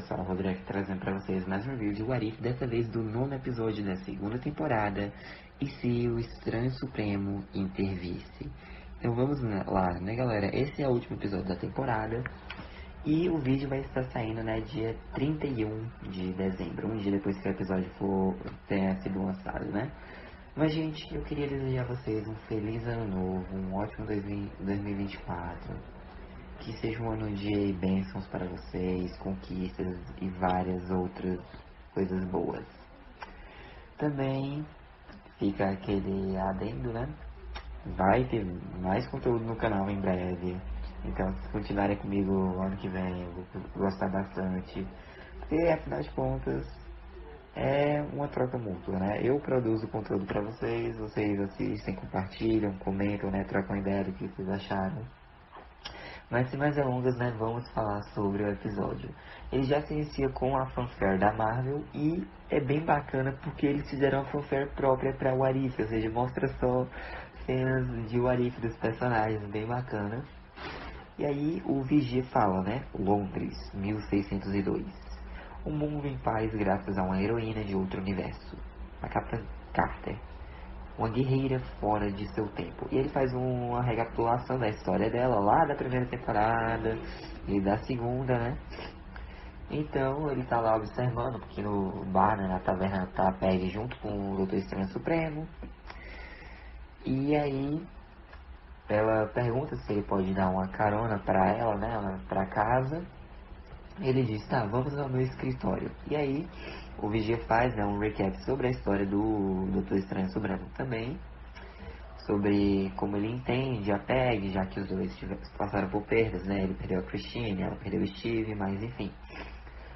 pessoal, Rodrigo aqui trazendo pra vocês mais um review de What If, dessa vez do 9º episódio da segunda temporada, E se o Estranho Supremo intervisse. Então vamos lá, né galera, esse é o último episódio da temporada, e o vídeo vai estar saindo, né, dia 31 de dezembro, um dia depois que o episódio tenha sido lançado, né. Mas gente, eu queria desejar a vocês um feliz ano novo, um ótimo 2024, que seja um ano de bênçãos para vocês, conquistas e várias outras coisas boas. Também fica aquele adendo, né? Vai ter mais conteúdo no canal em breve. Então, se continuarem comigo ano que vem, eu vou gostar bastante. Porque, afinal de contas, é uma troca mútua, né? Eu produzo conteúdo para vocês, vocês assistem, compartilham, comentam, né? Trocam ideia do que vocês acharam. Mas sem mais delongas, né, vamos falar sobre o episódio. Ele já se inicia com a fanfare da Marvel e é bem bacana porque eles fizeram uma fanfare própria para o What If, ou seja, mostra só cenas de What If dos personagens, bem bacana. E aí o Vigia fala, né, Londres, 1602. O mundo em paz graças a uma heroína de outro universo, a Capitã Carter, uma guerreira fora de seu tempo. E ele faz uma recapitulação da história dela lá da primeira temporada e da segunda, né? Então ele tá lá observando, porque no bar, né, na taverna, tá a Peggy junto com o Doutor Estranho Supremo. E aí ela pergunta se ele pode dar uma carona pra ela, né, pra casa. Ele diz, tá, vamos ao meu escritório. E aí o Vigia faz, né, um recap sobre a história do Doutor Estranho Supremo também, sobre como ele entende a Peg, já que os dois passaram por perdas, né? Ele perdeu a Christine, ela perdeu o Steve, mas enfim.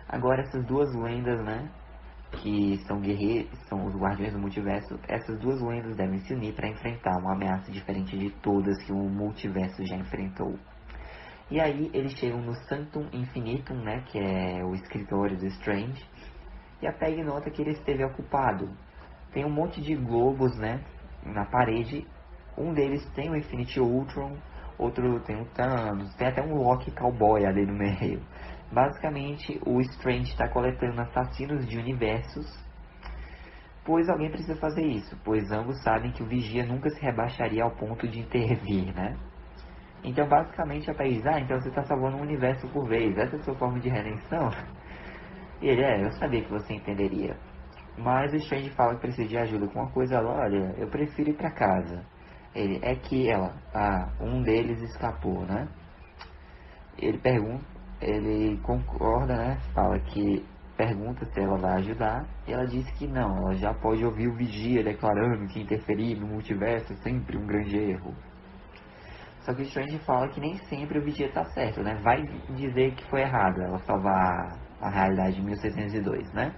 Agora essas duas lendas, né, que são guerreiros, são os guardiões do multiverso, essas duas lendas devem se unir para enfrentar uma ameaça diferente de todas que o multiverso já enfrentou. E aí eles chegam no Sanctum Infinitum, né, que é o escritório do Strange, e a Peg nota que ele esteve ocupado. Tem um monte de globos, né, na parede. Um deles tem o Infinity Ultron, outro tem o Thanos, tem até um Loki cowboy ali no meio. Basicamente, o Strange está coletando assassinos de universos, pois alguém precisa fazer isso, pois ambos sabem que o Vigia nunca se rebaixaria ao ponto de intervir, né? Então, basicamente, a Peg diz, então você está salvando um universo por vez, essa é a sua forma de redenção? E ele, eu sabia que você entenderia. Mas o Strange fala que precisa de ajuda com uma coisa. Ela, olha, eu prefiro ir pra casa. Ele, é que ela, um deles escapou, né? Ele concorda, né? Fala que pergunta se ela vai ajudar. E ela diz que não, ela já pode ouvir o Vigia declarando que interferir no multiverso é sempre um grande erro. Só que o Strange fala que nem sempre o Vigia tá certo, né? Vai dizer que foi errado ela salvar a realidade de 1602, né?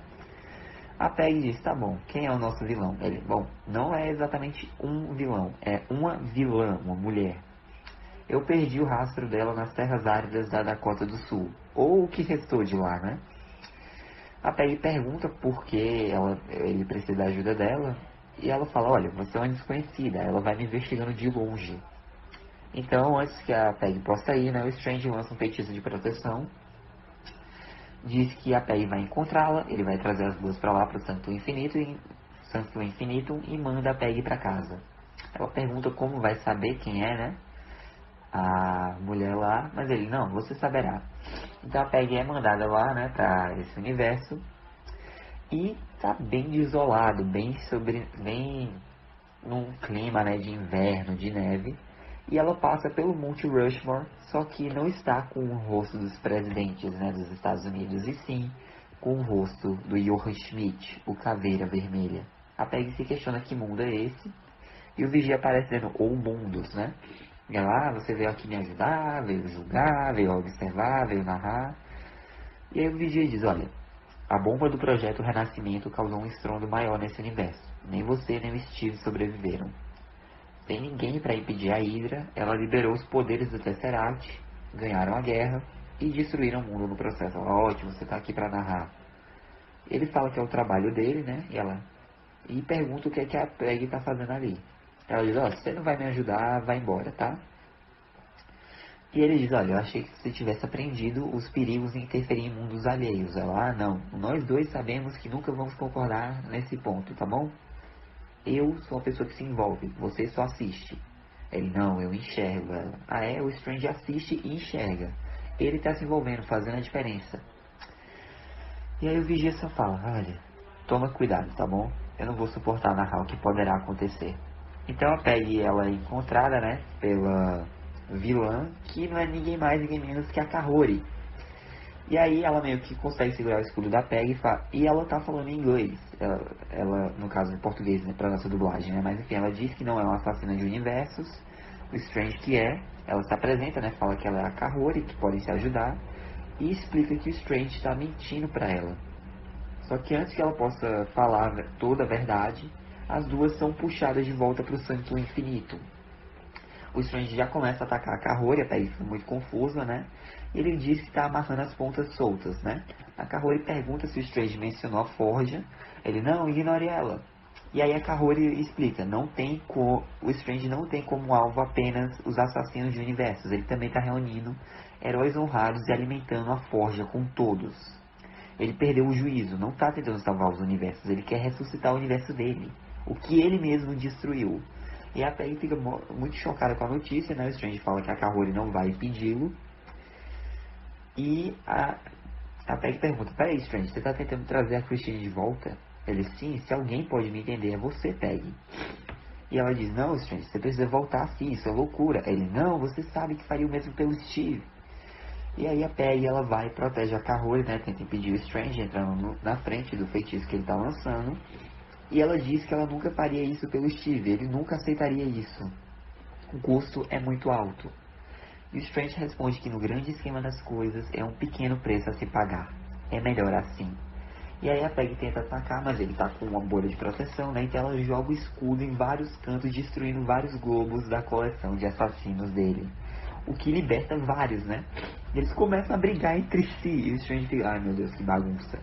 A Peg diz, tá bom, quem é o nosso vilão? Ele, bom, não é exatamente um vilão, é uma vilã, uma mulher. Eu perdi o rastro dela nas terras áridas da Dakota do Sul, ou o que restou de lá, né? A Peg pergunta por que ele precisa da ajuda dela, e ela fala, olha, você é uma desconhecida, ela vai me investigando de longe. Então, antes que a Peg possa ir, né, o Strange lança um feitiço de proteção, diz que a Peg vai encontrá-la, ele vai trazer as duas para lá, para o Sanctum Infinitum, e manda a Peg para casa. Ela pergunta como vai saber quem é, né, a mulher lá, mas ele, não, você saberá. Então a Peg é mandada lá, né, para esse universo, e tá bem desolado, bem num clima, né, de inverno, de neve. E ela passa pelo Monte Rushmore, só que não está com o rosto dos presidentes, né, dos Estados Unidos, e sim com o rosto do Johann Schmidt, o Caveira Vermelha. A Peg se questiona que mundo é esse, e o Vigia aparece dizendo, ou mundos, né? E ela, você veio aqui me ajudar, veio julgar, veio observar, veio narrar. E aí o Vigia diz, olha, a bomba do projeto Renascimento causou um estrondo maior nesse universo. Nem você nem o Steve sobreviveram. Sem ninguém para impedir a Hydra, ela liberou os poderes do Tesseract, ganharam a guerra e destruíram o mundo no processo. Ela, ótimo, você está aqui para narrar. Ele fala que é o trabalho dele, né? E pergunta o que é que a Peg está fazendo ali. Ela diz, você não vai me ajudar, vai embora, tá? E ele diz, olha, eu achei que você tivesse aprendido os perigos em interferir em mundos alheios. Ela, não, nós dois sabemos que nunca vamos concordar nesse ponto, tá bom? Eu sou a pessoa que se envolve, você só assiste. Ele, não, eu enxergo ela. O Strange assiste e enxerga. Ele tá se envolvendo, fazendo a diferença. E aí o Vigia só fala, olha, toma cuidado, tá bom? Eu não vou suportar narrar o que poderá acontecer. Então a Peggy, ela é encontrada, né, pela vilã, que não é ninguém mais, ninguém menos que a Kahori. E aí ela meio que consegue segurar o escudo da Peggy e ela tá falando em inglês. Ela no caso em português, né, pra nossa dublagem, né? Mas enfim, ela diz que não é uma assassina de universos, o Strange que é. Ela se apresenta, né, fala que ela é a Kahori, que podem se ajudar. E explica que o Strange está mentindo para ela. Só que antes que ela possa falar toda a verdade, as duas são puxadas de volta para o Santo Infinito. O Strange já começa a atacar a Kahori, a Peggy fica muito confusa, né? Ele diz que está amarrando as pontas soltas, né? A Kahori pergunta se o Strange mencionou a Forja. Ele, não, ignore ela. E aí a Kahori explica, o Strange não tem como alvo apenas os assassinos de universos. Ele também está reunindo heróis honrados e alimentando a Forja com todos. Ele perdeu o juízo, não está tentando salvar os universos, ele quer ressuscitar o universo dele, o que ele mesmo destruiu. E a Peggy fica muito chocada com a notícia, né? O Strange fala que a Kahori não vai impedi-lo. E a Peggy pergunta, peraí Strange, você está tentando trazer a Christine de volta? Ele, sim, se alguém pode me entender é você, Peggy. E ela diz, não Strange, você precisa voltar sim, isso é loucura. Ele, não, você sabe que faria o mesmo pelo Steve. E aí a Peggy, ela vai e protege a Kahori, né? Tenta impedir o Strange entrando na frente do feitiço que ele está lançando. E ela diz que ela nunca faria isso pelo Steve, ele nunca aceitaria isso. O custo é muito alto. E o Strange responde que no grande esquema das coisas é um pequeno preço a se pagar. É melhor assim. E aí a Peggy tenta atacar, mas ele tá com uma bolha de proteção, né? Então ela joga o escudo em vários cantos, destruindo vários globos da coleção de assassinos dele. O que liberta vários, né? E eles começam a brigar entre si. E o Strange fica, ai meu Deus, que bagunça.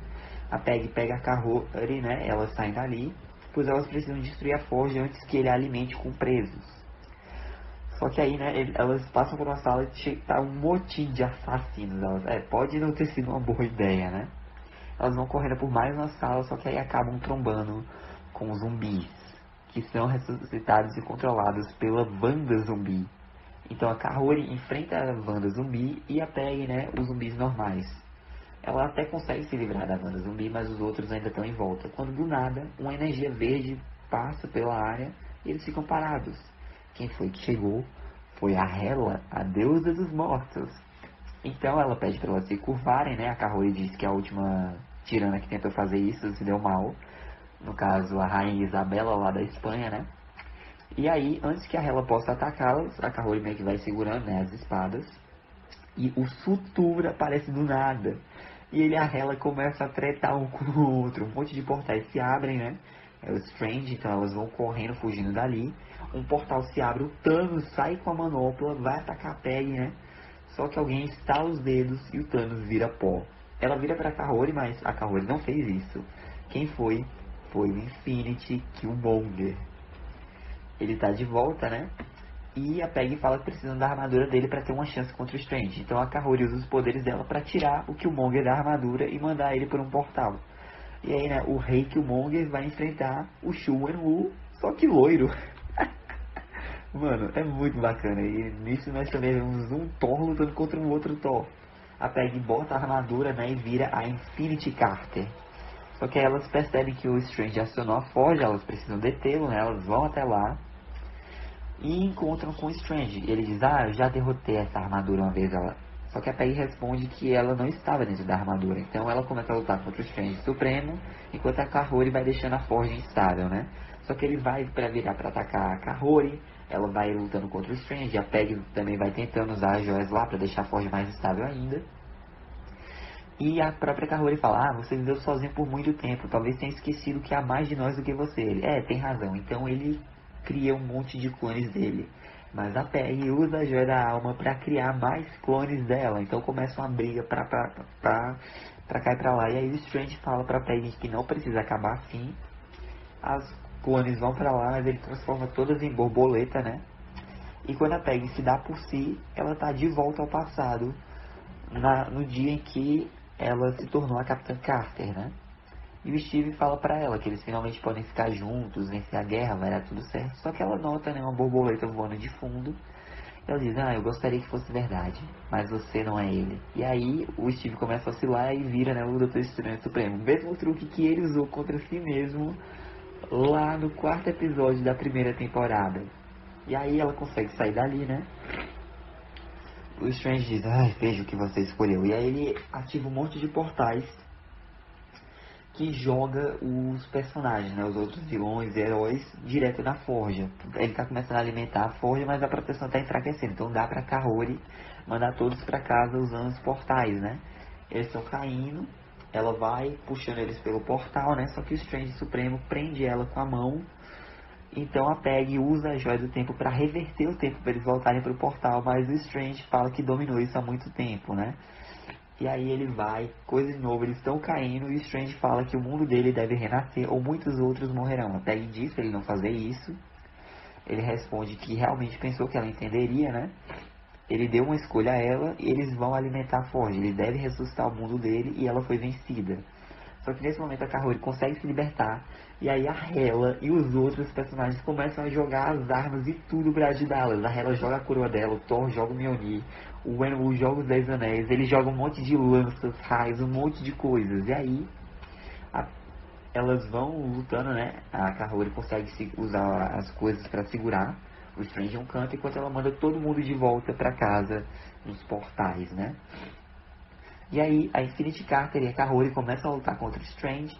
A Peggy pega a Kahori, né? Elas saem dali, pois elas precisam destruir a Forja antes que ele a alimente com presos. Só que aí, né, elas passam por uma sala e tá um motim de assassinos. Pode não ter sido uma boa ideia, né? Elas vão correndo por mais uma sala, só que aí acabam trombando com zumbis, que são ressuscitados e controlados pela Wanda Zumbi. Então a Kahori enfrenta a Wanda Zumbi e a Peggy, né, os zumbis normais. Ela até consegue se livrar da Wanda Zumbi, mas os outros ainda estão em volta. Quando do nada, uma energia verde passa pela área e eles ficam parados. Quem foi que chegou? Foi a Hela, a deusa dos mortos. Então ela pede para elas se curvarem, né? A Kahori diz que a última tirana que tentou fazer isso se deu mal. No caso, a rainha Isabela lá da Espanha, né? E aí, antes que a Hela possa atacá-las, a Kahori meio que vai segurando, né, as espadas. E o Sutura aparece do nada. E ele e a Hela começam a tretar um com o outro. Um monte de portais se abrem, né? É o Strange, então elas vão correndo, fugindo dali. Um portal se abre, o Thanos sai com a manopla, vai atacar a Peggy, né? Só que alguém estala os dedos e o Thanos vira pó. Ela vira pra Kahori, mas a Kahori não fez isso. Quem foi? Foi o Infinity Killmonger. Ele tá de volta, né? E a Peggy fala que precisam da armadura dele para ter uma chance contra o Strange. Então a Kahori usa os poderes dela para tirar o Killmonger da armadura e mandar ele por um portal. E aí, né, o rei Killmonger vai enfrentar o Shu Wen-Wu, só que loiro. Mano, é muito bacana. E nisso nós também vemos um Thor lutando contra um outro Thor. A Peggy bota a armadura, né, e vira a Infinity Carter. Só que aí elas percebem que o Strange acionou a Forja, elas precisam detê-lo, né, elas vão até lá. E encontram com o Strange. Ele diz, eu já derrotei essa armadura uma vez. Só que a Peggy responde que ela não estava dentro da armadura. Então ela começa a lutar contra o Strange Supremo, enquanto a Kahori vai deixando a Forja instável, né? Só que ele vai para virar para atacar a Kahori, ela vai lutando contra o Strange, a Peggy também vai tentando usar as joias lá para deixar a Forja mais estável ainda. E a própria Kahori fala, você viveu sozinho por muito tempo, talvez tenha esquecido que há mais de nós do que você. Ele, tem razão. Então ele cria um monte de clones dele. Mas a Peggy usa a joia da alma para criar mais clones dela. Então começa uma briga pra cá e pra lá. E aí o Strange fala pra Peggy que não precisa acabar assim. As clones vão pra lá, mas ele transforma todas em borboleta, né? E quando a Peggy se dá por si, ela tá de volta ao passado, no dia em que ela se tornou a Capitã Carter, né? E o Steve fala pra ela que eles finalmente podem ficar juntos, vencer a guerra, vai dar tudo certo. Só que ela nota, né, uma borboleta voando de fundo. Ela diz, eu gostaria que fosse verdade, mas você não é ele. E aí o Steve começa a oscilar e vira, né, o Doutor Estranho Supremo. O mesmo truque que ele usou contra si mesmo lá no 4º episódio da 1ª temporada. E aí ela consegue sair dali, né? O Strange diz, veja o que você escolheu. E aí ele ativa um monte de portais que joga os personagens, né, os outros vilões e heróis, direto na forja. Ele tá começando a alimentar a forja, mas a proteção tá enfraquecendo. Então dá pra Kahori mandar todos pra casa usando os portais, né? Eles estão caindo, ela vai puxando eles pelo portal, né? Só que o Strange Supremo prende ela com a mão. Então a Peggy usa a Joia do Tempo para reverter o tempo para eles voltarem pro portal, mas o Strange fala que dominou isso há muito tempo, né? E aí ele vai, coisa de novo, eles estão caindo e o Strange fala que o mundo dele deve renascer ou muitos outros morrerão. Até ele diz pra ele não fazer isso. Ele responde que realmente pensou que ela entenderia, né? Ele deu uma escolha a ela e eles vão alimentar a Forge. Ele deve ressuscitar o mundo dele e ela foi vencida. Só que nesse momento a Kahori consegue se libertar. E aí a Hela e os outros personagens começam a jogar as armas e tudo pra ajudá-las. A Hela joga a coroa dela, o Thor joga o Mjolnir, o Wenwu joga os 10 anéis, ele joga um monte de lanças, raios, um monte de coisas. E aí elas vão lutando, né? A Kahori consegue usar as coisas pra segurar o Strange em um canto, enquanto ela manda todo mundo de volta pra casa nos portais, né? E aí a Infinity Carter e a Kahori começam a lutar contra o Strange,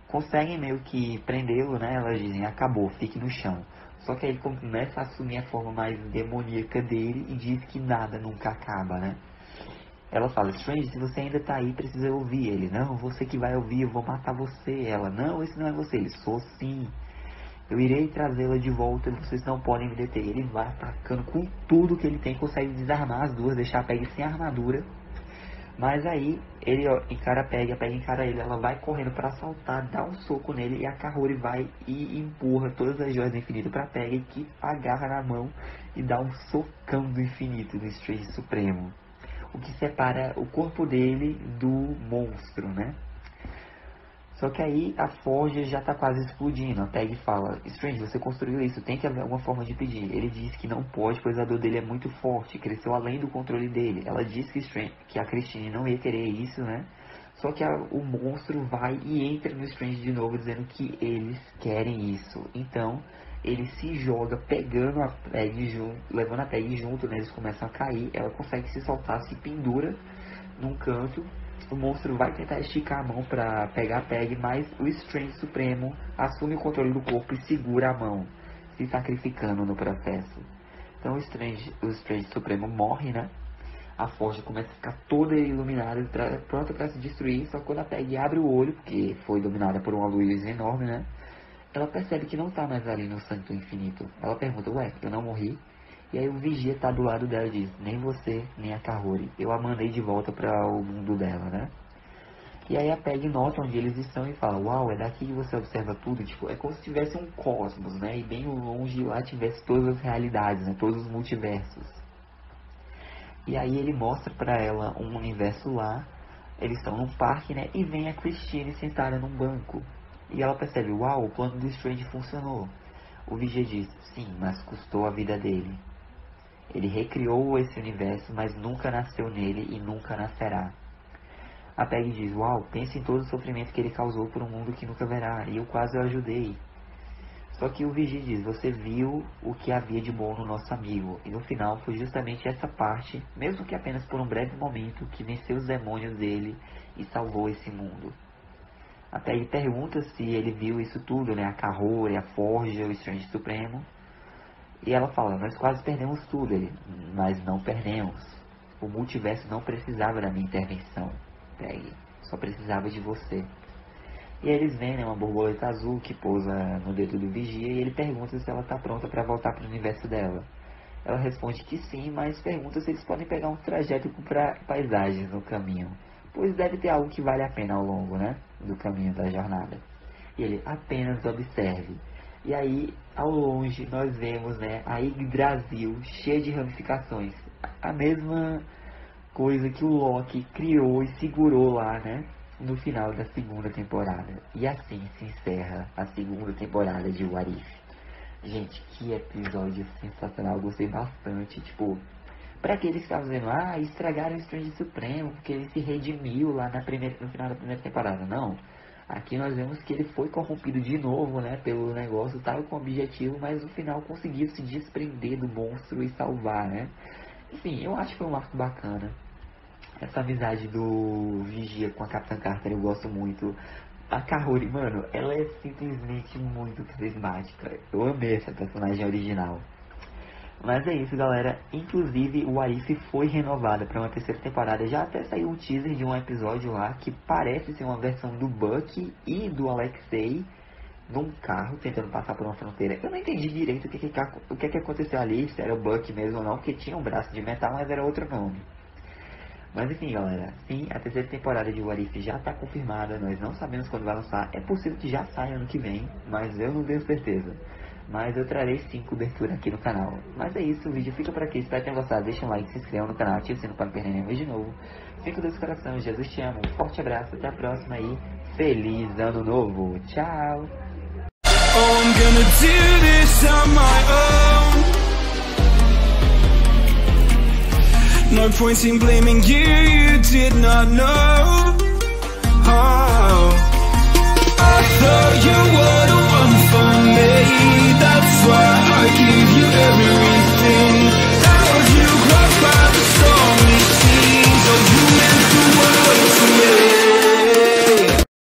conseguem meio que prendê-lo, né? Elas dizem, acabou, fique no chão. Só que aí ele começa a assumir a forma mais demoníaca dele e diz que nada nunca acaba, né? Ela fala, Strange, se você ainda tá aí, precisa ouvir. Ele, não, você que vai ouvir, eu vou matar você. Ela, não, esse não é você. Ele, sou sim. Eu irei trazê-la de volta, vocês não podem me deter. Ele vai atacando com tudo que ele tem, consegue desarmar as duas, deixar a Peggy sem armadura. Mas aí ele encara a Peggy encara ele, ela vai correndo pra assaltar, dá um soco nele e a Kahori vai e empurra todas as joias do infinito pra Peggy, que agarra na mão e dá um socão do infinito no Strange Supremo. O que separa o corpo dele do monstro, né? Só que aí a forja já tá quase explodindo. A Peggy fala, Strange, você construiu isso, tem que haver alguma forma de pedir. Ele diz que não pode, pois a dor dele é muito forte, cresceu além do controle dele. Ela diz que a Christine não ia querer isso, né? Só que o monstro vai e entra no Strange de novo, dizendo que eles querem isso. Então, ele se joga, pegando a Peggy, levando a Peggy junto, né? Eles começam a cair, ela consegue se soltar, se pendura num canto. O monstro vai tentar esticar a mão para pegar a Peggy, mas o Strange Supremo assume o controle do corpo e segura a mão, se sacrificando no processo. Então o Strange Supremo morre, né? A forja começa a ficar toda iluminada, pronta para se destruir, só que quando a Peggy abre o olho, porque foi dominada por uma luz enorme, né? Ela percebe que não tá mais ali no Santo Infinito. Ela pergunta, ué, eu não morri? E aí o Vigia tá do lado dela e diz, nem você, nem a Kahori. Eu a mandei de volta para o mundo dela, né? E aí a Peggy nota onde eles estão e fala, uau, é daqui que você observa tudo? Tipo, é como se tivesse um cosmos, né? E bem longe lá tivesse todas as realidades, né? Todos os multiversos. E aí ele mostra pra ela um universo lá. Eles estão num parque, né? E vem a Christine sentada num banco. E ela percebe, uau, o plano do Strange funcionou. O Vigia diz, sim, mas custou a vida dele. Ele recriou esse universo, mas nunca nasceu nele e nunca nascerá. A Peggy diz, uau, pense em todo o sofrimento que ele causou por um mundo que nunca verá, e eu quase o ajudei. Só que o Vigia diz, você viu o que havia de bom no nosso amigo, e no final foi justamente essa parte, mesmo que apenas por um breve momento, que venceu os demônios dele e salvou esse mundo. A Peggy pergunta se ele viu isso tudo, né, a Kahori, a Forja, o Strange Supremo, e ela fala, nós quase perdemos tudo, mas não perdemos. O multiverso não precisava da minha intervenção, Peggy, só precisava de você. E aí eles veem, né, uma borboleta azul que pousa no dedo do Vigia e ele pergunta se ela está pronta para voltar para o universo dela. Ela responde que sim, mas pergunta se eles podem pegar um trajeto com paisagens no caminho, pois deve ter algo que vale a pena ao longo, né, do caminho da jornada. E ele apenas observe. E aí, ao longe, nós vemos, né, a Yggdrasil cheia de ramificações. A mesma coisa que o Loki criou e segurou lá, né, no final da segunda temporada. E assim se encerra a segunda temporada de What If. Gente, que episódio sensacional, gostei bastante. Tipo, pra aqueles que estavam dizendo, estragaram o Strange Supremo porque ele se redimiu lá no final da primeira temporada. Não. Aqui nós vemos que ele foi corrompido de novo, né, pelo negócio, estava com o objetivo, mas no final conseguiu se desprender do monstro e salvar, né. Enfim, eu acho que foi um arco bacana. Essa amizade do Vigia com a Capitã Carter eu gosto muito. A Kahori, mano, ela é simplesmente muito carismática. Eu amei essa personagem original. Mas é isso, galera. Inclusive, o What If foi renovada para uma terceira temporada. Já até saiu um teaser de um episódio lá que parece ser uma versão do Bucky e do Alexei num carro tentando passar por uma fronteira. Eu não entendi direito o que aconteceu ali, se era o Bucky mesmo ou não, porque tinha um braço de metal, mas era outro nome. Mas enfim, galera, sim, a terceira temporada de What If já está confirmada. Nós não sabemos quando vai lançar. É possível que já saia ano que vem, mas eu não tenho certeza. Mas eu trarei sim cobertura aqui no canal. Mas é isso, o vídeo fica por aqui. Espero que tenham gostado. Deixa um like, se inscreva no canal, ative o sino para não perder nenhum vídeo novo. Fica com Deus no coração, Jesus te ama. Um forte abraço, até a próxima e feliz ano novo. Tchau! Oh, I'm gonna do this on my own. No point in blaming you, you did not know.